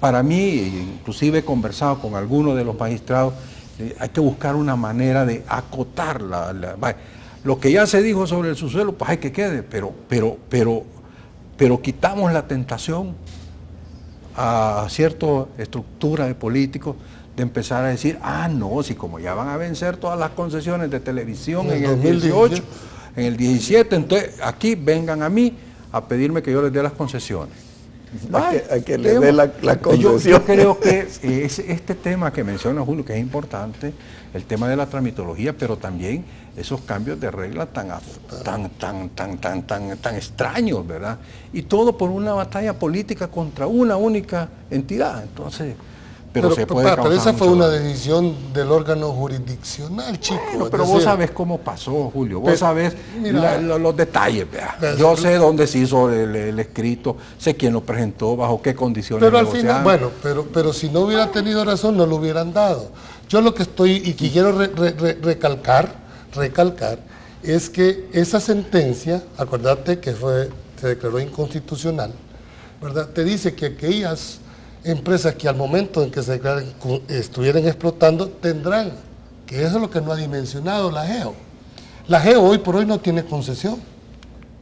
Para mí, inclusive he conversado con algunos de los magistrados, hay que buscar una manera de acotar lo que ya se dijo sobre el subsuelo, pues hay que quede, pero quitamos la tentación a cierta estructura de políticos de empezar a decir, no, si como ya van a vencer todas las concesiones de televisión en el 18, en el 17, entonces aquí vengan a mí a pedirme que yo les dé las concesiones. a que le dé la concesión. Yo creo que este tema que menciona Julio, que es importante, el tema de la tramitología, pero también esos cambios de regla tan extraños, ¿verdad? Y todo por una batalla política contra una única entidad. Entonces, pero esa fue una decisión del órgano jurisdiccional, chico. Bueno, pero vos sabés cómo pasó, Julio. Vos sabés los detalles, vea. Yo sé dónde se hizo el escrito, sé quién lo presentó, bajo qué condiciones. Pero al final, bueno, pero si no hubiera tenido razón, no lo hubieran dado. Yo lo que estoy y que quiero recalcar es que esa sentencia, acordate que se declaró inconstitucional, ¿verdad? Te dice que aquellas empresas que al momento en que se declaren estuvieran explotando tendrán, que eso es lo que no ha dimensionado la GEO. La GEO hoy por hoy no tiene concesión.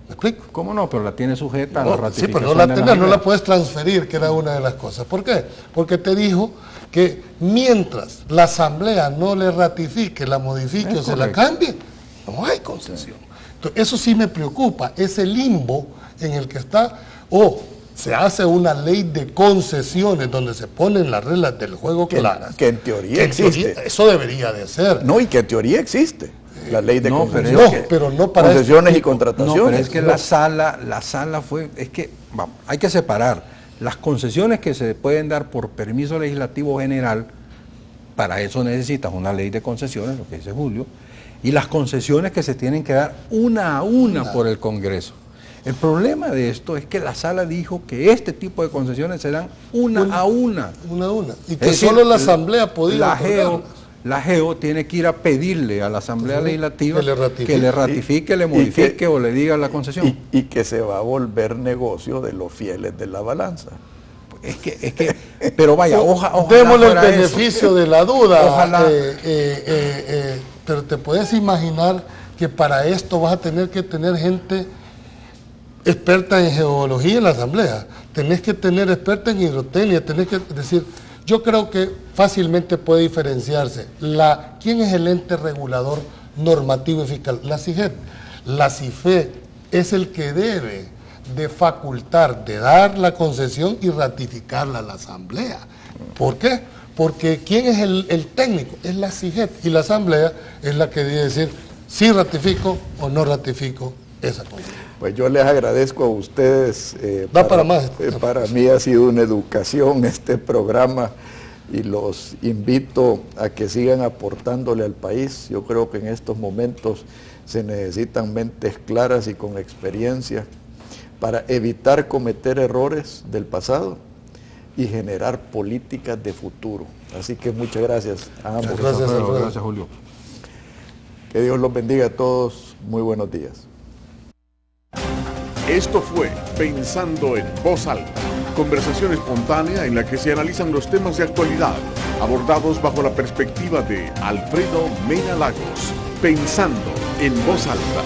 ¿Me explico? ¿Cómo no? Pero la tiene sujeta a la ratificación. Sí, pero no la puedes transferir, que era una de las cosas. ¿Por qué? Porque te dijo que mientras la Asamblea no le ratifique, la modifique o se la cambie, no hay concesión. Entonces, eso sí me preocupa, ese limbo en el que está, se hace una ley de concesiones donde se ponen las reglas del juego claras. Que en teoría existe. Eso debería de ser. No, y que en teoría existe. La ley de concesiones. Pero no para concesiones y contrataciones. No, pero es que la sala fue, es que, vamos, hay que separar las concesiones que se pueden dar por permiso legislativo general. Para eso necesitas una ley de concesiones, lo que dice Julio, y las concesiones que se tienen que dar una a una por el Congreso. El problema de esto es que la sala dijo que este tipo de concesiones serán una a una. Una a una. Y que solo la Asamblea podía la GEO tiene que ir a pedirle a la Asamblea Legislativa que le ratifique, le modifique o le diga la concesión. Y que se va a volver negocio de los fieles de la balanza. Es que pero vaya, ojalá démosle el beneficio de la duda. Ojalá. Pero te puedes imaginar que para esto vas a tener que tener gente experta en geología en la Asamblea, tenés que tener experta en hidrotecnia, tenés que decir, yo creo que fácilmente puede diferenciarse quién es el ente regulador normativo y fiscal, la CIGET. La CIFE es el que debe de facultar, de dar la concesión y ratificarla a la Asamblea. ¿Por qué? Porque ¿quién es el técnico? Es la CIGET, y la Asamblea es la que debe decir si ratifico o no ratifico esa concesión. Pues yo les agradezco a ustedes. Para mí ha sido una educación este programa y los invito a que sigan aportándole al país. Yo creo que en estos momentos se necesitan mentes claras y con experiencia para evitar cometer errores del pasado y generar políticas de futuro. Así que muchas gracias a ambos. Gracias, Julio. Que Dios los bendiga a todos. Muy buenos días. Esto fue Pensando en Voz Alta, conversación espontánea en la que se analizan los temas de actualidad, abordados bajo la perspectiva de Alfredo Mena Lagos. Pensando en Voz Alta.